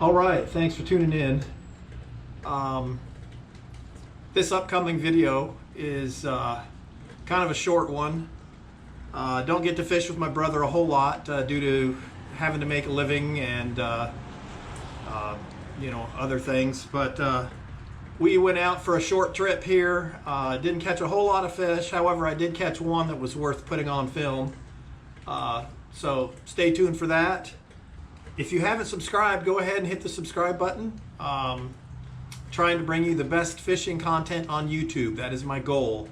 All right, thanks for tuning in. This upcoming video is kind of a short one. Don't get to fish with my brother a whole lot due to having to make a living and other things. But we went out for a short trip here. Didn't catch a whole lot of fish. However, I did catch one that was worth putting on film. So stay tuned for that. If you haven't subscribed, go ahead and hit the subscribe button. Trying to bring you the best fishing content on YouTube. That is my goal.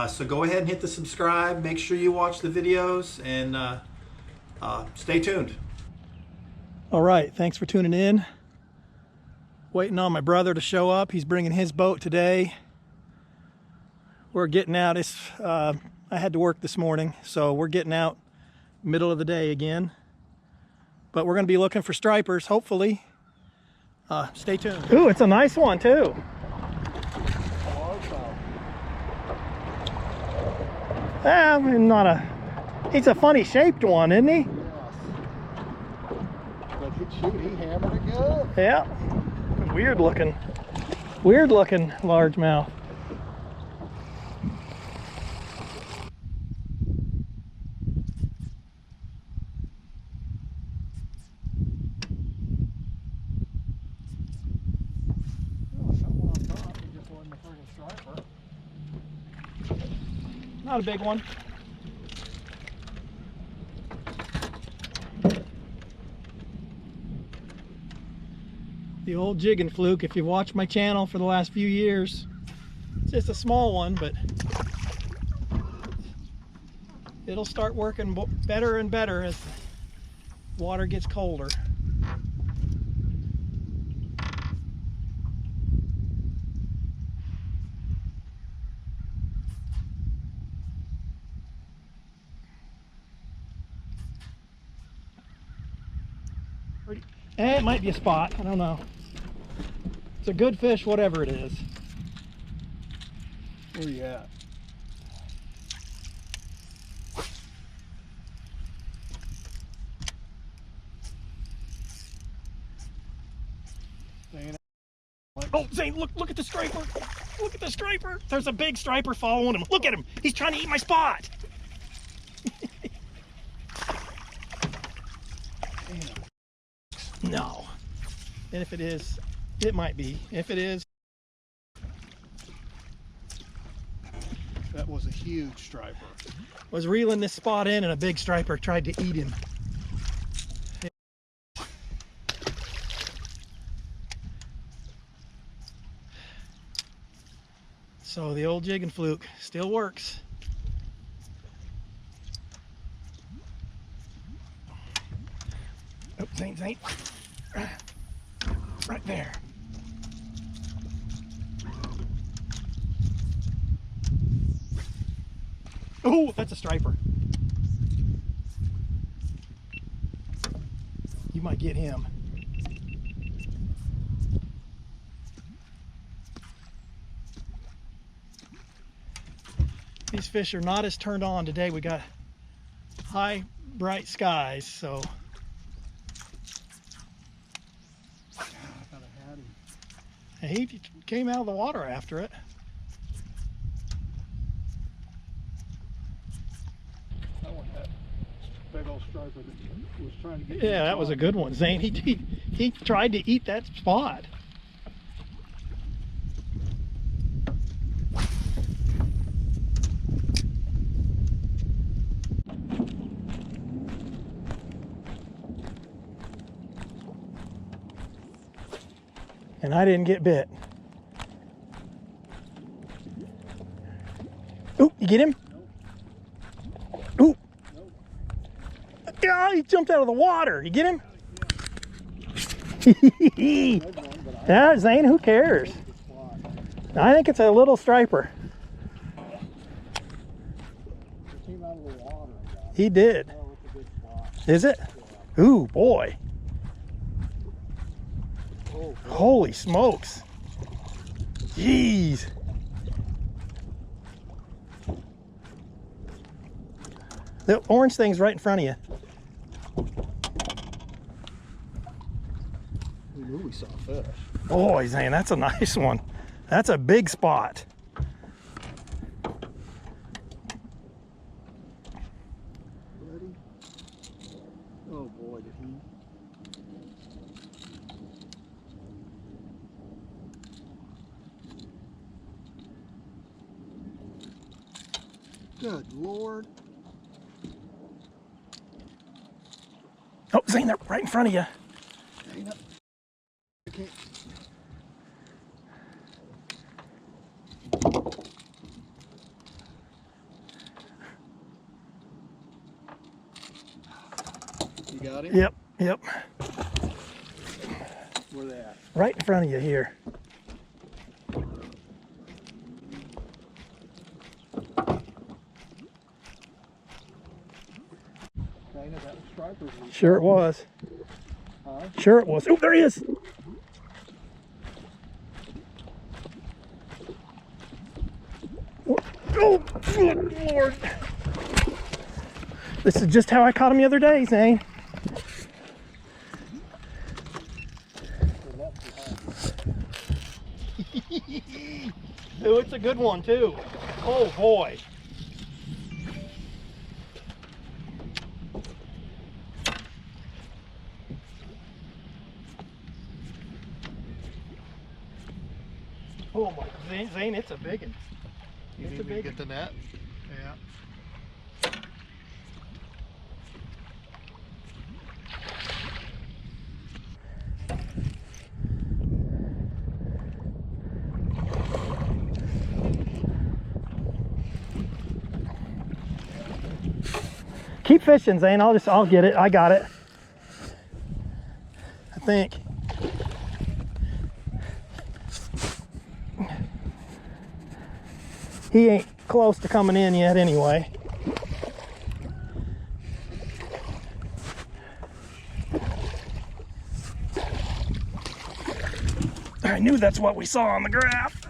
So go ahead and hit the subscribe. Make sure you watch the videos and stay tuned. All right, thanks for tuning in. Waiting on my brother to show up. He's bringing his boat today. We're getting out. I had to work this morning, so we're getting out middle of the day again. But we're going to be looking for stripers, hopefully. Stay tuned. Ooh, it's a nice one too. He's a funny shaped one, isn't he? Yes. But shoot, he hammered it good. Yeah. Weird looking largemouth. Not a big one. The old jig and fluke. If you've watched my channel for the last few years, it's just a small one, but it'll start working better and better as the water gets colder. It might be a spot, I don't know. It's a good fish, whatever it is. Where you at? Oh, Zane, look at the striper. Look at the striper. There's a big striper following him. Look at him. He's trying to eat my spot. No. And if it is, it might be. If it is, That was a huge striper. was reeling this spot in and a big striper tried to eat him. So the old jig and fluke still works. Oh, Zane. Right there. Oh, that's a striper. You might get him. These fish are not as turned on today. We got high, bright skies, so. He came out of the water after it. I want that big old striper that was trying to get. Yeah, that was a good one, Zane. He tried to eat that spot. And I didn't get bit. Ooh, you get him? Ooh. Yeah, he jumped out of the water. You get him? Yeah, Zane, who cares? I think it's a little striper. He did. Is it? Ooh, boy. Holy smokes. Jeez. The orange thing's right in front of you. saw fish. Boy, Zane, that's a nice one. That's a big spot. Ready? Oh boy, did he. Good Lord. Oh, Zane, they're right in front of you. Dang it. I can't. You got him? Yep, yep. Where they at? Right in front of you here. Dana, that was stripers. Sure it was. Huh? Sure it was. Oh, there he is. Oh, good Lord. This is just how I caught him the other day, Zane. Oh, it's a good one too. Oh boy. Oh my, Zane, it's a big one. You It's need a me to big get the net? Yeah. Keep fishing, Zane. I'll get it. I got it. I think. He ain't close to coming in yet anyway. I knew that's what we saw on the graph.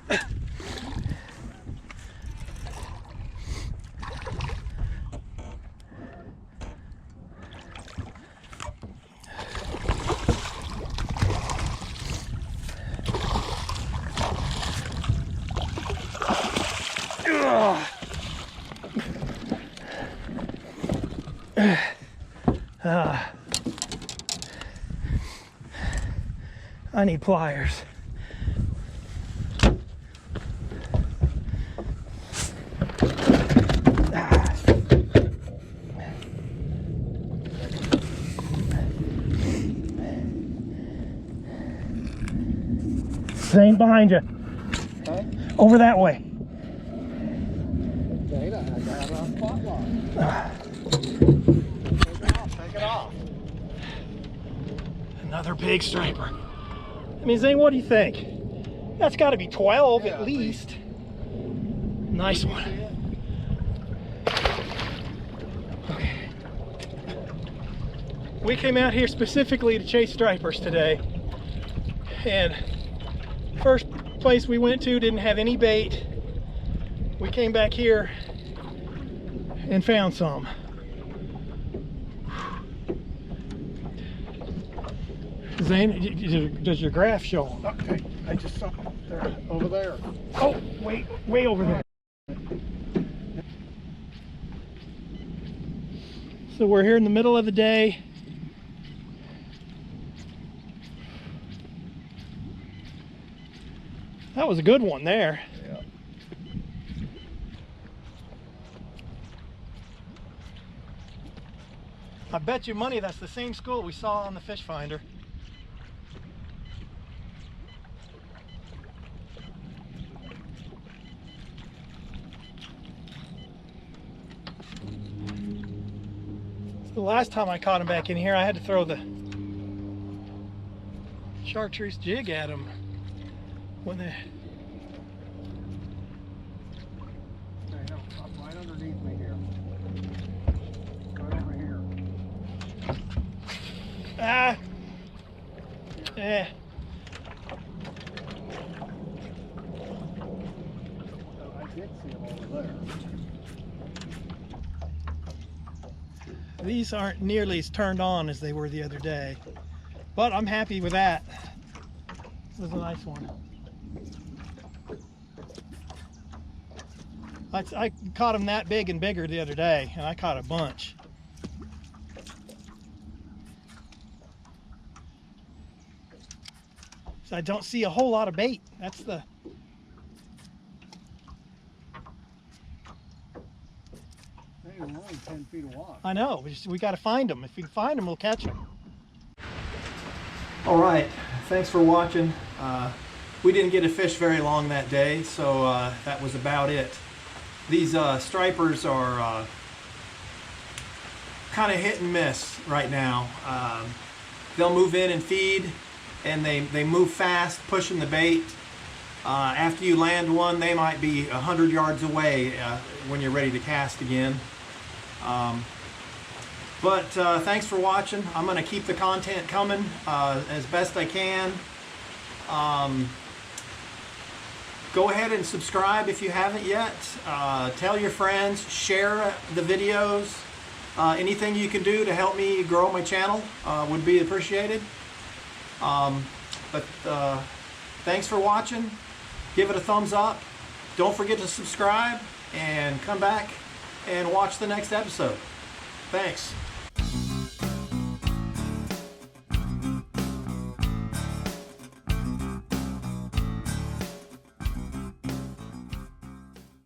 I need pliers. Zane, behind you. Huh? Over that way. Dana, I got a spot line. Take it off. Another big striper. I mean, Zane, what do you think? That's got to be 12 Yeah, at least. Nice one. Okay. We came out here specifically to chase stripers today. And first place we went to didn't have any bait. We came back here and found some. Zane, does your graph show them? Okay, I just saw them there, over there. Oh, way over there. So we're here in the middle of the day. That was a good one there. Yeah. I bet you money that's the same school we saw on the fish finder. The last time I caught him back in here, I had to throw the chartreuse jig at him when they... Dana, I'm right underneath me here. Right over here. Ah! Eh. I did see him over there. These aren't nearly as turned on as they were the other day, but I'm happy with that. This was a nice one. I caught them that big and bigger the other day, and I caught a bunch. So I don't see a whole lot of bait. That's the... They were only 10 feet wide. I know, we got to find them. If we can find them, we'll catch them. All right, thanks for watching. We didn't get a fish very long that day, so that was about it. These stripers are kind of hit and miss right now. They'll move in and feed, and they move fast, pushing the bait. After you land one, they might be 100 yards away when you're ready to cast again. But thanks for watching. I'm going to keep the content coming as best I can. Go ahead and subscribe if you haven't yet. Tell your friends, share the videos. Anything you can do to help me grow my channel would be appreciated. But thanks for watching. Give it a thumbs up. Don't forget to subscribe and come back and watch the next episode. Thanks.